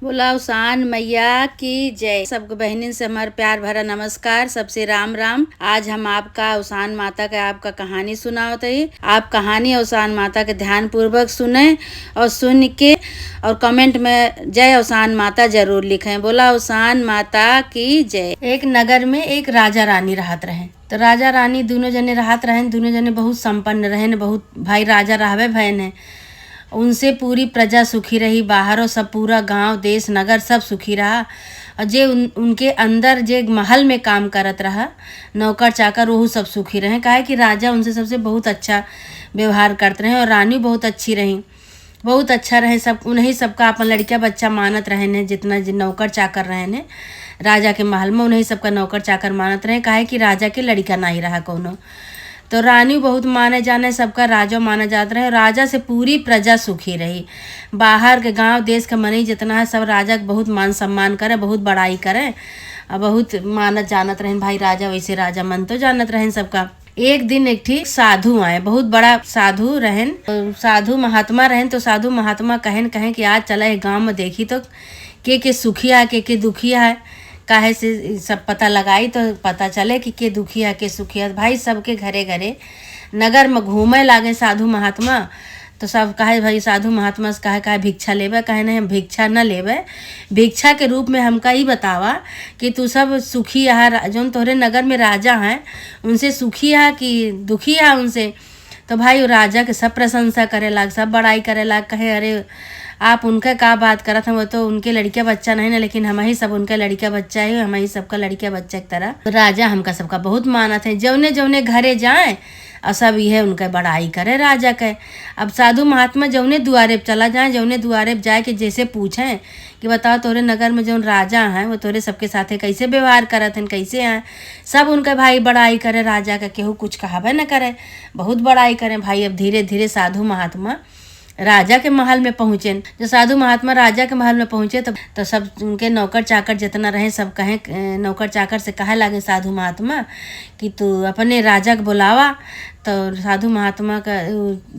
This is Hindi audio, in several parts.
बोला उसान मैया की जय। सबको बहनिन से हमारा प्यार भरा नमस्कार। सबसे राम राम। आज हम आपका उसान माता का आपका कहानी सुनावत है। आप कहानी उसान माता के ध्यान पूर्वक सुने और सुन के और कमेंट में जय उसान माता जरूर लिखें। बोला उसान माता की जय। एक नगर में एक राजा रानी रहत रहे। तो राजा रानी दोनों जने रहत रहे। दोनों जने बहुत संपन्न रहे। बहुत भाई राजा रहवे भय ने उनसे पूरी प्रजा सुखी रही। बाहरों सब पूरा गांव देश नगर सब सुखी रहा। और जे उनके अंदर जे महल में काम करत रहा नौकर चाकर वह सब सुखी रहे। काहे कि राजा उनसे सबसे बहुत अच्छा व्यवहार करते रहे और रानी बहुत अच्छी रही। बहुत अच्छा रहे। सब उन्हीं सबका अपन लड़का बच्चा मानत रहे ने। जितना नौकर चाकर रहे ने राजा के महल में उन्हीं सबका नौकर चाकर मानत रहे। काहे कि राजा के लड़का नहीं रहा कोनो। तो रानी बहुत माने जाने सबका राजा माना जाता रहे। राजा से पूरी प्रजा सुखी रही। बाहर के गांव देश का मनई जितना है सब राजा के बहुत मान सम्मान करे बहुत बड़ाई करे और बहुत मानत जानत रहे। भाई राजा वैसे राजा मन तो जानत रहे सबका। एक दिन एक ठीक साधु आए। बहुत बड़ा साधु रहन। साधु महात्मा रहन। तो साधु महात्मा कहें कि आज चला है गांव में देखी तो के सुखिया है के दुखिया है। काहे से सब पता लगाई तो पता चले कि के दुखिया के सुखिया। भाई सबके घरे घरे नगर में घूमे लागे साधु महात्मा। तो सब कहे भाई साधु महात्मा से कहे भिक्षा लेवे। कहे नहीं हम भिक्षा न लेवे। भिक्षा के रूप में हमका ही बतावा कि तू सब सुखी है जो तोहरे नगर में राजा हैं उनसे सुखी है कि दुखी है उनसे। तो भाई राजा के सब प्रशंसा करे लाग सब बड़ाई करे लाग। कहे अरे आप उनका का बात करत हैं। वो तो उनके लड़का बच्चा नहीं ना लेकिन हम ही सब उनका लड़का बच्चा है। हम ही सबका लड़का बच्चा की तरह तो राजा हमका सबका बहुत मानत है। जौने जौने घरे जाए और सब यह उनका बड़ाई करे राजा के। अब साधु महात्मा जौने दुआरे पे चला जाए जौने दुआरे पे जाए कि जैसे पूछें कि बताओ तोरे नगर में जौन राजा हैं वो तोरे सबके साथे कैसे व्यवहार करत हैं कैसे हैं। सब उनका भाई बड़ाई करे राजा का। केहू कुछ कहावे न करे बहुत बड़ाई करें भाई। अब धीरे धीरे साधु महात्मा राजा के महल में पहुंचे। जो साधु महात्मा राजा के महल में पहुंचे तो सब उनके नौकर चाकर जितना रहे सब कहे नौकर चाकर से कहे लागे साधु महात्मा कि तू अपने राजा को बुलावा। तो साधु महात्मा का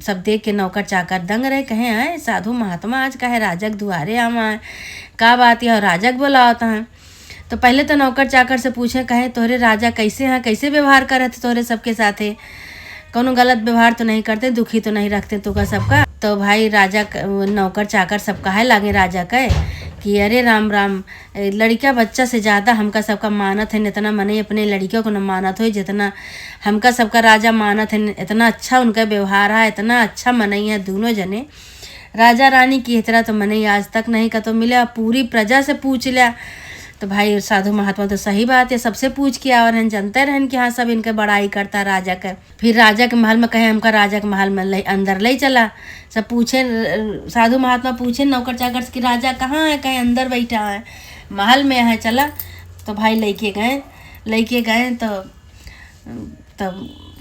सब देख के नौकर चाकर दंग रहे। कहे हैं साधु महात्मा आज कहे राजा के दुआरे आवा है का बात है और राजा को बुलावता है। तो पहले तो नौकर चाकर से पूछे कहे तोहरे राजा कैसे हैं कैसे व्यवहार करे थे तोहरे सबके साथे कोनो गलत व्यवहार तो नहीं करते दुखी तो नहीं रखते तो का सबका। तो भाई राजा नौकर चाकर सब कहे लागे राजा कहे कि अरे राम राम लड़का बच्चा से ज़्यादा हमका सबका मानत है। इतना मने अपने लड़कियों को न मानत हो जितना हमका सबका राजा मानत है। इतना अच्छा उनका व्यवहार है इतना अच्छा मनई है दोनों जने। राजा रानी की तरह तो मनई आज तक नहीं का तो मिला। पूरी प्रजा से पूछ लिया तो भाई साधु महात्मा तो सही बात है सबसे पूछ के और जानते रहन कि हाँ सब इनके बड़ाई करता राजा का। फिर राजा के महल में कहे हमका राजा के महल में अंदर ले चला। सब पूछे साधु महात्मा पूछे नौकर चाकर से कि राजा कहाँ है कहीं अंदर बैठा है महल में है चला। तो भाई लेके गए तो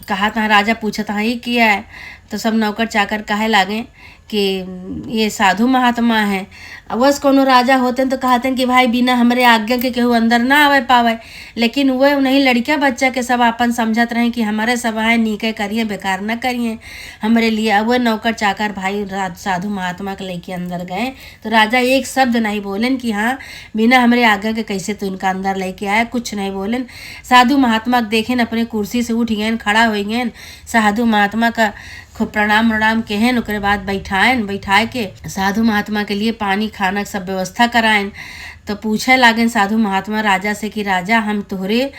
कहा था राजा पूछा था ये किया है। तो सब नौकर चाकर कहे लागे कि ये साधु महात्मा है। अवश्य कोनो राजा होते तो कहते कि भाई बिना हमारे आज्ञा के केहू अंदर ना आवे पावे। लेकिन वह नहीं लड़का बच्चा के सब अपन समझत रहे कि हमारे सब है नीके करिए बेकार न करिए हमारे लिए। वह नौकर चाकर भाई साधु महात्मा के लेके अंदर गए। तो राजा एक शब्द नहीं बोलन कि हाँ बिना हमारे आज्ञा के कैसे तो इनका अंदर लेके आया कुछ नहीं बोलन। साधु महात्मा देखें अपने कुर्सी से उठ गए खड़ा हो गए। साधु महात्मा का खूब प्रणाम कहें ओकरे बाद बैठाए के साधु महात्मा के लिए पानी खाना सब व्यवस्था कराएं। तो पूछे लागें साधु महात्मा राजा से कि राजा हम तोहरे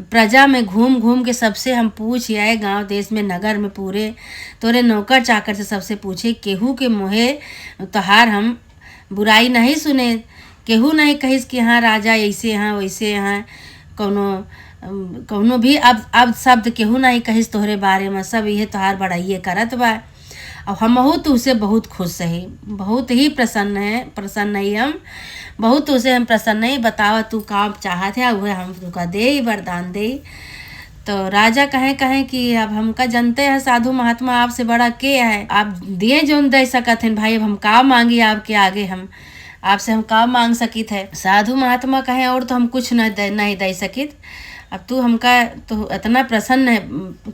प्रजा में घूम घूम के सबसे हम पूछ आए गांव देश में नगर में पूरे तोरे नौकर चाकर से सबसे पूछे केहू के मुहे तोहार हम बुराई नहीं सुने। केहू नहीं कहिस कि हाँ राजा ऐसे हैं वैसे हैं कौनो भी अब शब्द केहू नहीं कहिस तोहरे बारे में। सब ये तोहार बड़ाइए करत बा। अब हमहू तो उसे बहुत खुश है बहुत ही प्रसन्न है हम बहुत उसे हम प्रसन्न है। बतावा तू काम चाहत है वह हम तुका दे वरदान दे। तो राजा कहें कि अब हमका जनते हैं साधु महात्मा आपसे बड़ा के है आप दिए जोन दे सकत हैं। भाई अब हम का मांगी आपके आगे हम आपसे हम का मांग सकित है। साधु महात्मा कहें और तो हम कुछ नहीं दे सकित अब तू हमका तो इतना प्रसन्न है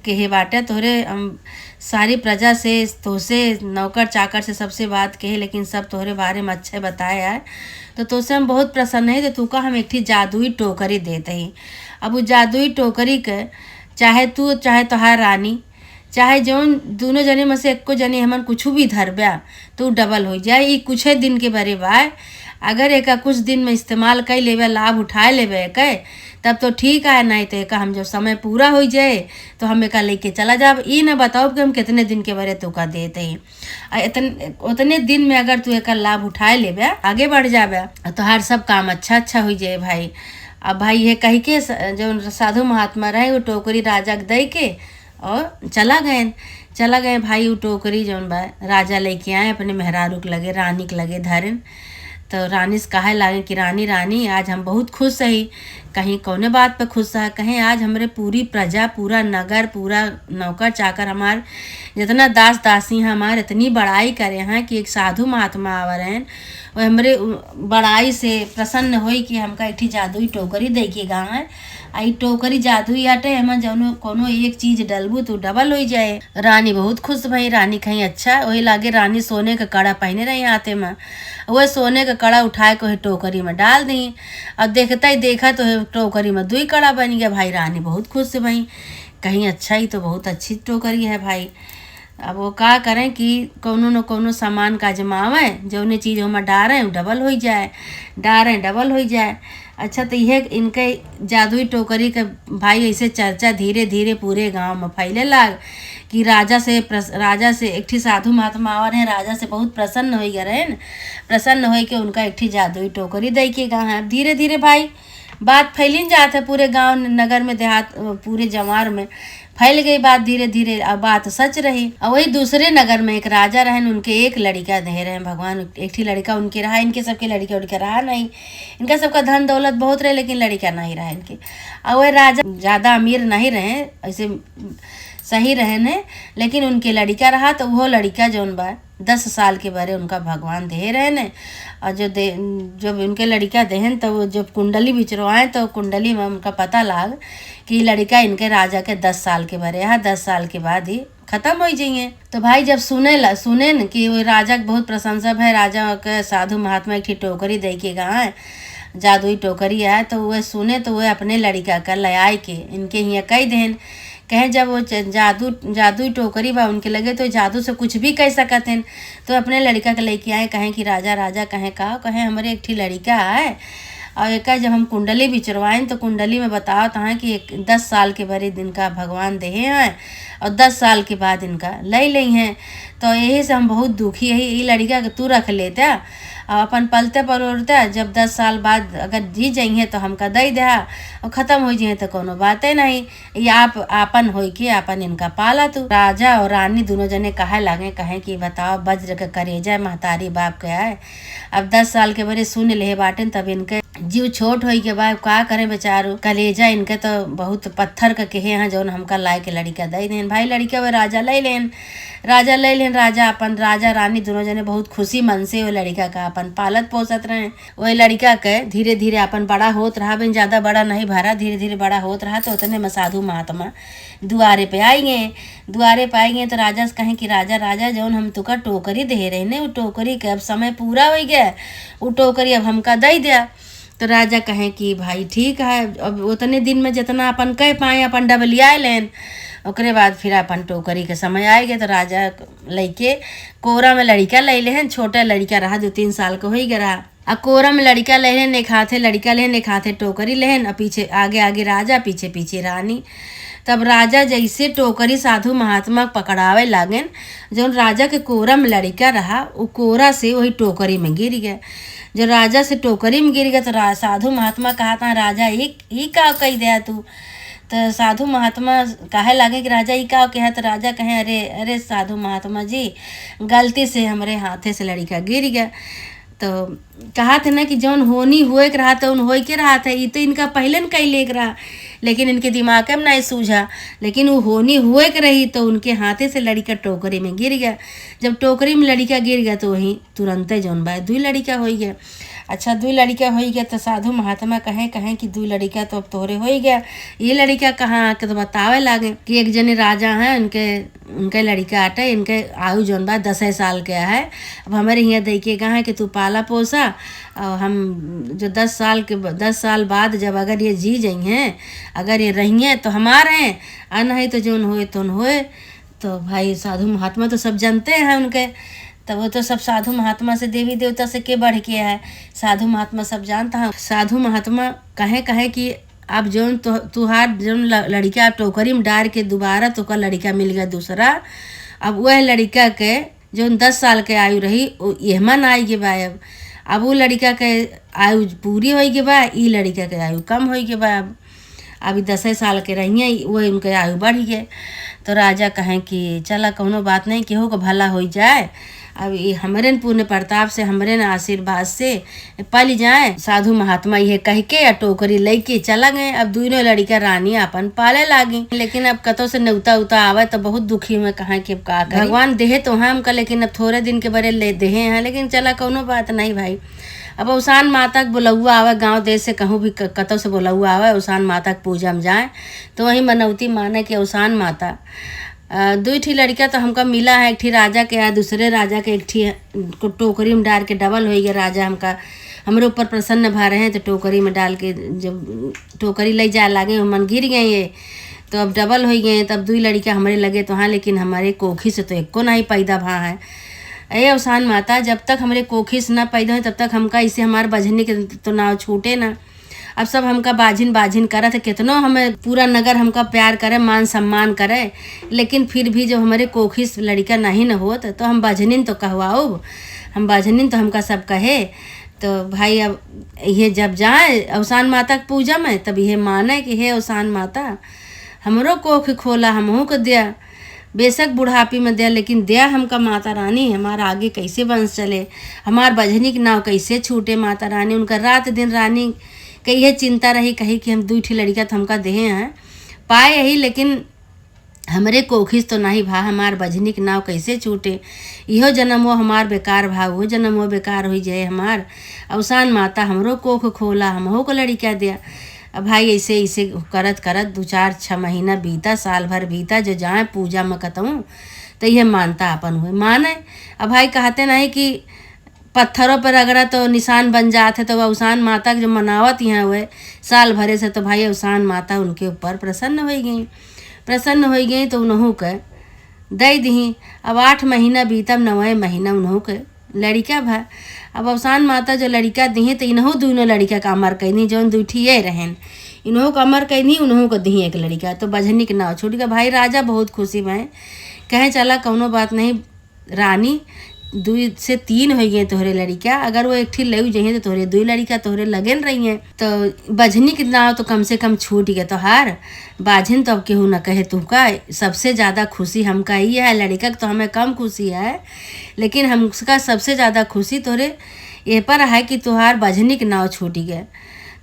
के हे बाटे तोहरे हम सारी प्रजा से तोसे नौकर चाकर से सबसे बात कहे, लेकिन सब तोहरे बारे में अच्छे बताया है। तो तोसे हम बहुत प्रसन्न है। तो तू का हम एक ठी जादुई टोकरी देते ही। अब वो जादुई टोकरी के चाहे तू चाहे तोहार रानी चाहे जौन दोनों जने में से एको जने हमन कुछ भी धरब्या तो डबल हो जाए। ये कुछ दिन के बरे बाय अगर एका कुछ दिन में इस्तेमाल कर लेवे, लाभ उठाए लेवे के तब तो ठीक है, नहीं तो एका हम जब समय पूरा हो जाए तो हम एका लेके चला जाब। ई न बताओ कि हम कितने दिन के बरे तो का देते हैं। उतने दिन में अगर तू एका लाभ उठाए लेवे आगे बढ़ जाबे तो हर सब काम अच्छा हो जाए भाई। अब भाई ये कही के जो साधु महात्मा रहे वो टोकरी राजा के दे के और चला गए भाई। वो टोकरी जौन बा राजा लेके आए अपने मेहरारू के लगे, रानी के लगे धरन। तो रानी से कहे लागे कि रानी रानी आज हम बहुत खुश रही। कहीं कौने बात पे खुश है, कहें आज हमरे पूरी प्रजा पूरा नगर पूरा नौकर चाकर हमार जितना दास दासी हैं हमार इतनी बड़ाई करे हैं कि एक साधु महात्मा आवर हैं वो हमरे बड़ाई से प्रसन्न होई कि हमका एक ठी जादुई टोकरी दे के गा है। आई टोकरी जादुई आटे हम जौनो कोनो एक चीज डलबू तो डबल हो जाए। रानी बहुत खुश भई। रानी कहीं अच्छा वही लागे रानी सोने का कड़ा पहने रही हाथे में, वह सोने का कड़ा उठाए को टोकरी में डाल दी। अब देखता ही देखा तो टोकरी में 2 कड़ा बन गया भाई। रानी बहुत खुश है भाई, कहीं अच्छा ही तो बहुत अच्छी टोकरी है भाई। अब वो का करें कि कोनो न कोनो सामान का जमावे जौने चीज़ हम डालें डबल हो जाए, डालें डबल हो जाए। अच्छा तो यह इनके जादुई टोकरी के भाई ऐसे चर्चा धीरे धीरे पूरे गांव में फैले लाग कि राजा से एक ठी साधु महात्मा और हैं राजा से बहुत प्रसन्न हो गए रहे। प्रसन्न हो के उनका एक ठी जादुई टोकरी दे के गाँव है। धीरे धीरे भाई बात फैलिन जात है पूरे गांव नगर में देहात पूरे जवार में फैल गई बात धीरे धीरे। अब बात सच रही। और वही दूसरे नगर में एक राजा रहन, उनके एक लड़का दे रहे भगवान। एक ही लड़का उनके रहा, इनके सबके लड़के उनके रहा नहीं। इनका सबका धन दौलत बहुत रहे लेकिन लड़का नहीं रहा इनके। और वह राजा ज़्यादा अमीर नहीं रहे, ऐसे सही रहे ने, लेकिन उनके लड़का रहा। तो वो लड़का जौन बा 10 साल के बारे उनका भगवान दे रहे ने। और जब उनके लड़का देहन तो वो जब कुंडली बिचरवाए तो कुंडली में उनका पता लाग कि लड़का इनके राजा के 10 साल के बारे है, 10 साल के बाद ही खत्म हो जाइए। तो भाई जब सुने न कि वो राजा के बहुत प्रशंसा है, राजा के साधु महात्मा एक टोकरी दे के गए जादुई टोकरी है। तो वह सुने तो वह अपने लड़का का लयाए के इनके यहाँ कह देन कहें जब वो जादुई टोकरी बा उनके लगे तो जादू से कुछ भी कह सकत हैं। तो अपने लड़का के लेके आए कहें कि राजा राजा कहें हमारे एक ठी लड़का है। और एक जब हम कुंडली बिचरवाएं तो कुंडली में बताओ तो कि 10 साल के बड़े दिन का भगवान देहे हैं और 10 साल के बाद इनका ले हैं। तो यही से हम बहुत दुखी है। ये लड़का के तू रख लेता और अपन पलते परोरता, जब 10 साल बाद अगर जी जाइए तो हमका दे दे और ख़त्म हो जाइए तो कोनो बातें नहीं। ये आप आपन हो के आपन इनका पाला। तू राजा और रानी दोनों जने कहे लागे कहें कि बताओ वज्र के करेजा महतारी बाप के आए। अब 10 साल के बड़े सुन ले बाटेन तब इनके जीव छोट हो के बाद का करे बेचारो कलेजा इनके तो बहुत पत्थर का कहे हैं जौन हमका लाए के लड़का दे देन। भाई लड़का वो राजा ले लेन राजा रानी दोनों जने बहुत खुशी मन से वो लड़का का अपन पालत पोसत रहे। वही लड़का के धीरे धीरे अपन बड़ा होत रहा, बिन ज्यादा बड़ा नहीं भरा, धीरे धीरे बड़ा होत रहा। तो उतने में साधु महात्मा दुआरे पे आएंगे तो राजा से कहें कि राजा राजा जौन हम तुका टोकरी दे रहे ने वो टोकरी के अब समय पूरा हो गया, वो टोकरी अब हमका दे दिया। तो राजा कहें कि भाई ठीक है, अब उतने दिन में जितना अपन कह पाए अपन डबलिया लेन। ओकरे बाद फिर अपन टोकरी के समय आएगा तो राजा लइके कोरा में लड़का ले लेहन। छोटा लड़का रहा 2-3 साल का हो ही गया। आ कोरा में लड़का लेहन एक हाथे टोकरी लेहन और पीछे आगे राजा पीछे पीछे रानी। तब राजा जैसे टोकरी साधु महात्मा पकड़ावे लागेन, जौन राजा के कोरा में लड़का रहा वो कोरा से वही टोकरी में गिर गया। जो राजा से टोकरी में गिर गया तो साधु महात्मा कहा था राजा ई का कही दिया तू। तो साधु महात्मा कहे लागे कि राजा ई का कहा। तो राजा कहे अरे साधु महात्मा जी गलती से हमारे हाथे से लड़का गिर गया। तो कहा था ना कि जौन होनी हुए के रहा था उन हो के रहा था। ये तो इनका पहले न कई लेक रहा लेकिन इनके दिमाग में नहीं सूझा, लेकिन वो होनी हुए के रही तो उनके हाथे से लड़का टोकरी में गिर गया। जब टोकरी में लड़का गिर गया तो वहीं तुरंत जौन बा 2 लड़का हो गया। अच्छा 2 लड़का हो गया तो साधु महात्मा कहें कि 2 लड़का तो अब तोहरे हो ही गया। ये लड़का कहाँ आके तो बतावे लागे कि एक जने राजा हैं, उनके लड़का आटे, इनके आयु जौन बा 10 साल के है। अब हमारे यहाँ देखिएगा है कि तू पाला पोसा, और हम जो 10 साल बाद जब अगर ये जी जाई हैं, अगर ये रही हैं तो हमारे हैं, और नहीं तो जोन होए तो होए। तो भाई साधु महात्मा तो सब जानते हैं उनके, तो वो तो सब साधु महात्मा से, देवी देवता से के बढ़ के है, साधु महात्मा सब जानता है। साधु महात्मा कहे कि अब जोन तुहार जोन लड़का आप टोकरी में डाल के दोबारा तो का लड़का मिल गया दूसरा। अब वह लड़का के जो 10 साल के आयु रही एहमन आई के बा। अब वो लड़का के आयु पूरी हो गई बा, ई लड़का के आयु कम हो गई बा। अब अभी 10 साल के रही हैं, वो उनके आयु बढ़ गए। तो राजा कहें कि चला कोनो बात नहीं, केहू को भला हो जाए। अब ये हमरे पुण्य प्रताप से, हमरे न आशीर्वाद से पल जाए। साधु महात्मा ये कह के या टोकरी लेके चला गए। अब दोनों लड़का रानी अपन पाले लागी, लेकिन अब कतो से न्योता उता आवे तो बहुत दुखी में कहा कि अब का करी। भगवान देहे तो हमका, लेकिन अब थोड़े दिन के बड़े ले देहे हैं, लेकिन चला कोनो बात नहीं भाई। अब औसान माता के बुलौआ आवे, गांव देश से कहूँ भी कतो से बुलौआ आवे, औसान माता के पूजा में जाए तो वही मनौती माने कि औसान माता 2 ठी लड़का तो हमका मिला है, एक ठी राजा के है, दूसरे राजा के एक ठी को टोकरी में डाल के डबल हो गया। राजा हमका हमरे ऊपर प्रसन्न भा रहे हैं, तो टोकरी में डाल के जब टोकरी ले जाए लागे मन गिर गए ये, तो अब डबल हो गए। तब 2 लड़का हमारे लगे तो हाँ, लेकिन हमारे कोखी से तो एको नहीं पैदा भा है। अये औसान माता, जब तक हमारे कोखी से ना पैदा हो तब तक हमका इसे हमारे बजनी के तो नाव छूटे ना। अब सब हमका बाझिन बाझिन करत है, कितनो हमें पूरा नगर हमका प्यार करे, मान सम्मान करे, लेकिन फिर भी जब हमारे कोखी से लड़का नहीं न होत तो हम बाझनिन तो कहवाओ, हम बाझनिन तो हमका सब कहे। तो भाई अब ये जब जाए औसान माता की पूजा में, तब ये माने कि हे औसान माता हमरो कोख खोला, हमहू को दिया, बेशक बुढ़ापी में दिया, लेकिन दिया हमका माता रानी, हमारा आगे कैसे वंश चले, हमार बजनी के नाव कैसे छूटे माता रानी। उनका रात दिन रानी के यह चिंता रही, कही कि हम 2 ठी लड़का तो हमका देहे हैं पाए यही, लेकिन हमरे कोखिस तो नहीं भा, हमार बजनी के नाव कैसे छूटे। इहो जन्म वो हमार बेकार भा, वो जन्म वो बेकार हो जाए हमार। औसान माता हमरो कोख खोला, हमहो को लड़का दिया। अब भाई ऐसे ऐसे करत करत 2-4-6 महीना बीता, साल भर बीता। जो जाए पूजा में कतऊँ तो यह मानता अपन हुए माने। अब भाई कहते नहीं कि पत्थरों पर रगड़ा तो निशान बन जाते, तो औसान माता के जो मनावत यहाँ हुए साल भरे से, तो भाई औसान माता उनके ऊपर प्रसन्न हो गई तो उन्हों के दे दी। अब 8 महीना बीता, 9वें महीना उन्हों के लड़का भा। अब औसान माता जो लड़का दी तो इन्हों दोनों लड़का का अमर कैनी, जौन 2 ठी ये रहन इन्हों का अमर कैनी, उन्हों को दी एक लड़का। तो बजनी के नाव छूट गया। भाई राजा बहुत खुशी में कहें चला कौनो बात नहीं रानी, 2 से 3 हो गए तोहरे लड़का, अगर वो एक ठी ले जाइए तो तोहरे 2 लड़का तोहरे लगन रही हैं। तो बजनी के नाव तो कम से कम छूट गया। तो हार बाझिन तो अब केहू न कहे तुमका, सबसे ज़्यादा खुशी हमका ही है। लड़का तो हमें कम खुशी है, लेकिन हमका सबसे ज़्यादा खुशी तोहरे ये पर है कि तुहार बजनी के नाव छूट गया,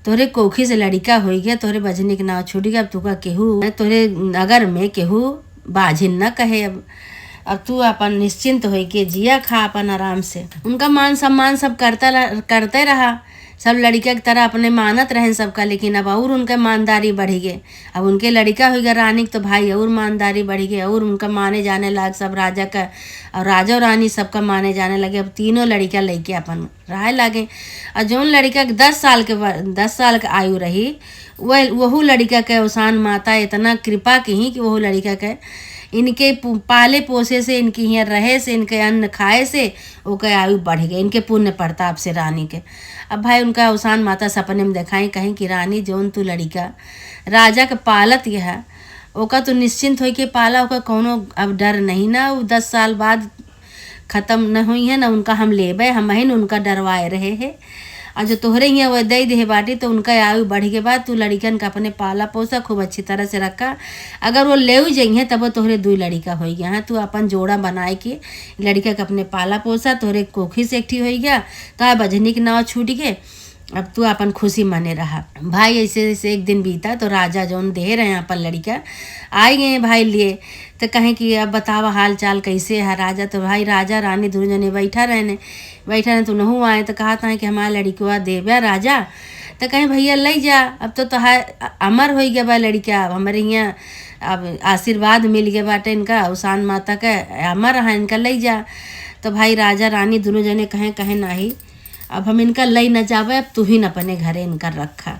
तोहरे कोखी से लड़का हो गया, तोहरे बजनी के नाव छूट गया। अब तुका केहू तोहरे नगर में केहू बाझिन न कहे। अब तू अपन निश्चिंत हो के जिया खा अपन आराम से। उनका मान सम्मान सब करते रहा, सब लड़का की तरह अपने मानत रहे सबका, लेकिन अब और उनका ईमानदारी बढ़ गए। अब उनके लड़का हो गया रानी तो भाई और ईमानदारी बढ़ गई, और उनका माने जाने लग सब राजा का, और राजा और रानी सबका माने जाने लगे। अब तीनों लड़का लेके अपन रहे लगे। और जौन लड़का 10 साल के आयु रही, वह लड़का के औसान माता इतना कृपा की कि वह लड़का के इनके पाले पोसे से, इनके यहाँ रहे से, इनके अन्न खाए से ओके आयु बढ़ गए, इनके पुण्य प्रताप से रानी के। अब भाई उनका औसान माता सपने में दिखाई कहीं कि रानी जौन तू लड़का राजा के पालत यह है, ओका तो निश्चिंत हो के पाला, ओका कौनो अब डर नहीं ना। वो 10 साल बाद ख़त्म न हुई है ना, उनका हम लेबे, हम ही उनका डरवाए रहे हैं। और जो तोहरे यहाँ वह दे दे बाटी, तो उनका आयु बढ़ के बाद तू लड़कन का अपने पाला पोसा खूब अच्छी तरह से रखा। अगर वो ले जाइए तब वो तोहरे 2 लड़का हो गया है। तू अपन जोड़ा बनाए के लड़का के अपने पाला पोसा, तोहरे कोखी से एक ठी हो गया, तो बजनी के नाव छूट गए। अब तू अपन खुशी मने रहा। भाई ऐसे ऐसे एक दिन बीता तो राजा जौन दे रहे हैं अपन लड़का आए गए भाई लिए। तो कहें कि अब बतावा हाल चाल कैसे है राजा। तो भाई राजा रानी दोनों जने बैठा रहे तो नहू आए तो कहा था कि हमारा लड़कुआ देव्या राजा। तो कहें भैया ले जा, अब तो अमर हो गया बा लड़का, अब हमारे यहाँ अब आशीर्वाद मिल गया बाटे इनका उसान माता का, अमर है इनका ले जा। तो भाई राजा रानी दोनों जने कहें नाही, अब हम इनका लई न जावे, अब तू ही न अपने घरे इनका रखा।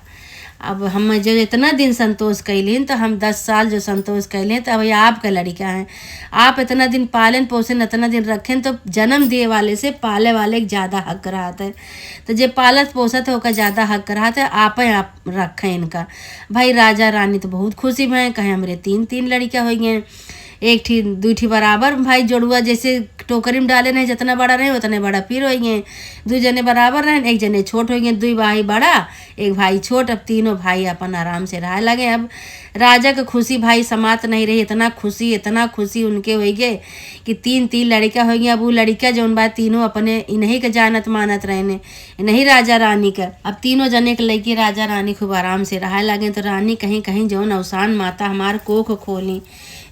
अब हम जो इतना दिन संतोष कैलिन तो हम 10 साल जो संतोष कैलें तो अब ये आपका लड़का है, आप इतना दिन पालन पोषण इतना दिन रखें तो जन्म दिए वाले से पाले वाले के ज़्यादा हक रहता है। तो जे पालत पोसत है उसका ज़्यादा हक रहता है, आप रखें इनका। भाई राजा रानी तो बहुत खुशी में कहें हमरे 3 लड़का हो गए, एक ठी 2 ठी बराबर भाई जोड़ुआ जैसे टोकरी में डाले नहीं, जितना बड़ा रहे उतने बड़ा फिर हो गए। 2 जने बराबर रहे, एक जने छोट हो गए, 2 भाई बड़ा एक भाई छोट। अब तीनों भाई अपन आराम से रह लगे। अब राजा का खुशी भाई समात नहीं रही, इतना खुशी उनके हो गए कि 3 लड़का हो गया। अब वो लड़का जौन बा तीनों अपने इन्हीं के जानत मानत रहने, इन्हीं राजा रानी का। अब तीनों जने के लड़की राजा रानी खूब आराम से रह लगे। तो रानी कहीं जौन अवसान माता हमार कोख खोली,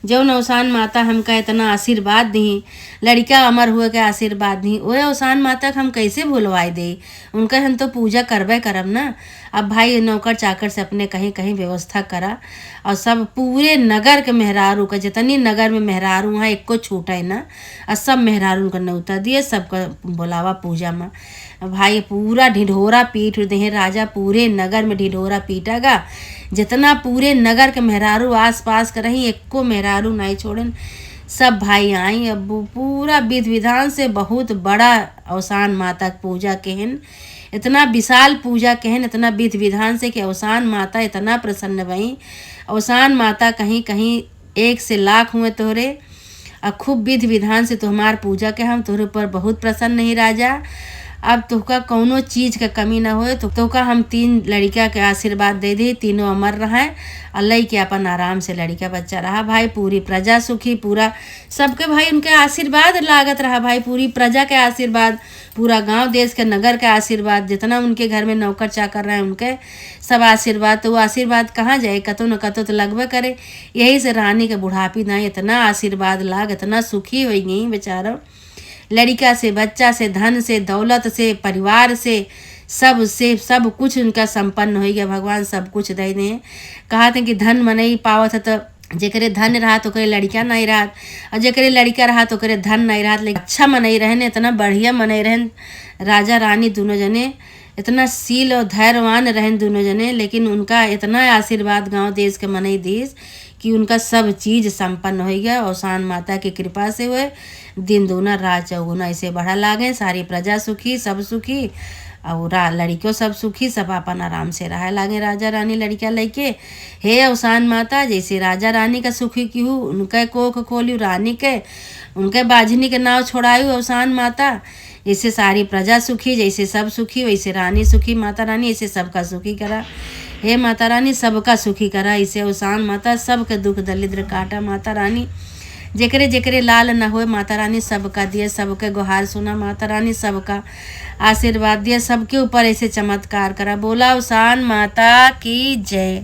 जौन अवसान माता हमका इतना आशीर्वाद दी, लड़का अमर हुए के आशीर्वाद दी, वो अवसान माता के हम कैसे भूलवाई दे, उनका हम तो पूजा करबे करब ना। अब भाई नौकर चाकर से अपने कहीं व्यवस्था करा और सब पूरे नगर के मेहरारू का, जितनी नगर में मेहरारू हैं एक को छूटे ना, और सब मेहरारू का न्योता दिए, सबका बुलावा पूजा में। भाई पूरा ढिढोरा पीट दे राजा, पूरे नगर में ढिढोरा पीटागा, जितना पूरे नगर के मेहरारू आस पास कर रही एक को मेहरारू नहीं छोड़न, सब भाई आई। अब पूरा विधि विधान से बहुत बड़ा अवसान माता पूजा कहन, इतना विशाल पूजा कहन, इतना विधि विधान से कि अवसान माता इतना प्रसन्न भई। अवसान माता कहीं 1 से लाख हुए तोहरे, और खूब विधि विधान से तुम्हार पूजा के हम तोहरे ऊपर बहुत प्रसन्न नहीं राजा। अब तुहका कौनो चीज़ का कमी ना होए, तो तुहका हम 3 लड़का के आशीर्वाद दे दी, तीनों अमर रहें और लई के अपन आराम से लड़का बच्चा रहा। भाई पूरी प्रजा सुखी, पूरा सबके भाई उनके आशीर्वाद लागत रहा। भाई पूरी प्रजा के आशीर्वाद, पूरा गांव देश के नगर के आशीर्वाद, जितना उनके घर में नौकर चाकर रहे उनके सब आशीर्वाद। तो वो आशीर्वाद कहाँ जाए, कतो न कतो तो लगभग करे। यही से रानी के बुढ़ापी ना इतना आशीर्वाद लाग, इतना सुखी हो गई बेचारा, लड़का से बच्चा से धन से दौलत से परिवार से सब कुछ उनका संपन्न हो गया। भगवान सब कुछ दे दें। कहा था कि धन मनई पावत है, तो जेकरे धन रहा तो करे लड़का नहीं रहा, और जेकरे लड़का रहा तो करे धन नहीं रहा। लेकिन अच्छा मनई रहने, इतना बढ़िया मनई रहन राजा रानी दोनों जने, इतना सील और धैर्यवान रहन दोनों जने। लेकिन उनका इतना आशीर्वाद गांव देश के मनई देश कि उनका सब चीज़ संपन्न हो गया। अवसान माता की कृपा से हुए, दिन दूना रात चौगुना ऐसे बढ़ा लागे। सारी प्रजा सुखी, सब सुखी, और लड़कियों सब सुखी, सब अपन आराम से रह लागे राजा रानी लड़किया लेके। हे अवसान माता, जैसे राजा रानी का सुखी की हूँ, उनके कोख खोली रानी के, उनके बाझनी के नाव छोड़ायू अवसान माता। जैसे सारी प्रजा सुखी, जैसे सब सुखी, वैसे रानी सुखी, माता रानी ऐसे सबका सुखी करा। हे माता रानी सबका सुखी करा, इसे अवसान माता सबके दुख दलिद्र काटा। माता रानी जेकरे जेकरे लाल न होए, माता रानी सबका दिए, सबके गुहार सुना। माता रानी सबका आशीर्वाद दिए, सबके ऊपर ऐसे चमत्कार करा। बोला अवसान माता की जय।